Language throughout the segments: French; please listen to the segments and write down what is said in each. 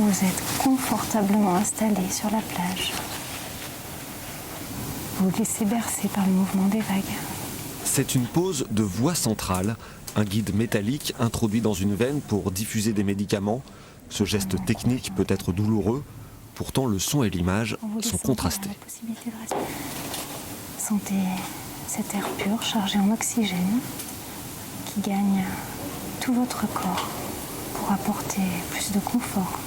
Vous êtes confortablement installé sur la plage. Vous laissez bercer par le mouvement des vagues. C'est une pose de voie centrale, un guide métallique introduit dans une veine pour diffuser des médicaments. Ce geste technique peut être douloureux, pourtant le son et l'image sont contrastés. Sentez cet air pur chargé en oxygène qui gagne tout votre corps pour apporter plus de confort.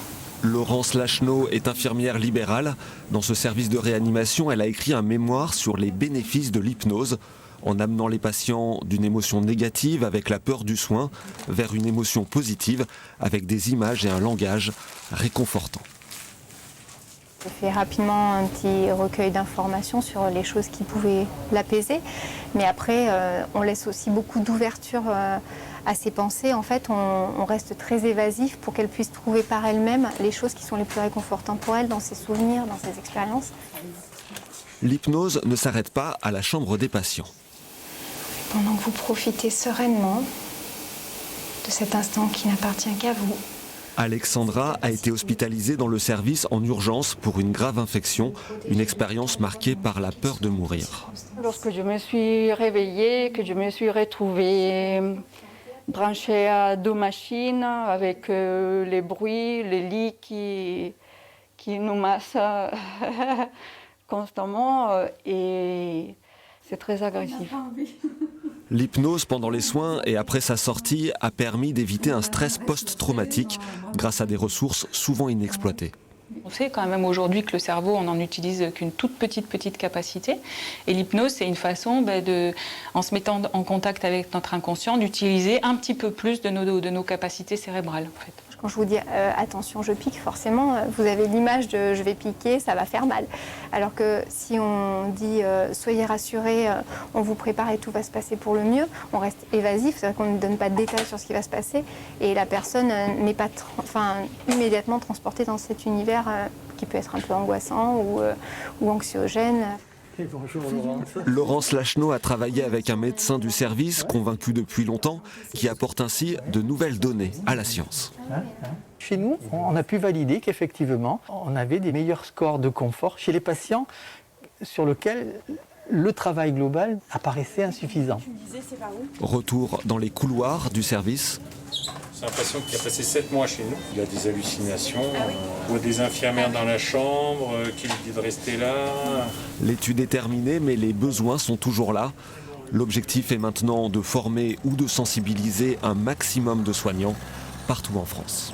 Laurence Lachenot est infirmière libérale. Dans ce service de réanimation, elle a écrit un mémoire sur les bénéfices de l'hypnose, en amenant les patients d'une émotion négative avec la peur du soin vers une émotion positive avec des images et un langage réconfortant. Je fais rapidement un petit recueil d'informations sur les choses qui pouvaient l'apaiser, mais après on laisse aussi beaucoup d'ouverture à ses pensées. En fait, on reste très évasif pour qu'elle puisse trouver par elle-même les choses qui sont les plus réconfortantes pour elle dans ses souvenirs, dans ses expériences. L'hypnose ne s'arrête pas à la chambre des patients. Pendant que vous profitez sereinement de cet instant qui n'appartient qu'à vous. Alexandra a été hospitalisée dans le service en urgence pour une grave infection, une expérience marquée par la peur de mourir. Lorsque je me suis réveillée, que je me suis retrouvée branchée à 2 machines avec les bruits, les lits qui nous massent constamment et c'est très agressif. L'hypnose pendant les soins et après sa sortie a permis d'éviter un stress post-traumatique grâce à des ressources souvent inexploitées. On sait quand même aujourd'hui que le cerveau, on n'en utilise qu'une toute petite capacité. Et l'hypnose, c'est une façon, en se mettant en contact avec notre inconscient, d'utiliser un petit peu plus de nos capacités cérébrales. En fait. Quand je vous dis attention, je pique, forcément, vous avez l'image de je vais piquer, ça va faire mal. Alors que si on dit soyez rassurés, on vous prépare et tout va se passer pour le mieux, on reste évasif, c'est-à-dire qu'on ne donne pas de détails sur ce qui va se passer et la personne n'est pas immédiatement transportée dans cet univers qui peut être un peu angoissant ou anxiogène. Et bonjour Laurence. Laurence Lachenot a travaillé avec un médecin du service, convaincu depuis longtemps, qui apporte ainsi de nouvelles données à la science. Chez nous, on a pu valider qu'effectivement, on avait des meilleurs scores de confort chez les patients sur lesquels le travail global apparaissait insuffisant. Retour dans les couloirs du service. C'est un patient qui a passé 7 mois chez nous. Il a des hallucinations. On voit des infirmières dans la chambre qui lui disent de rester là. L'étude est terminée, mais les besoins sont toujours là. L'objectif est maintenant de former ou de sensibiliser un maximum de soignants partout en France.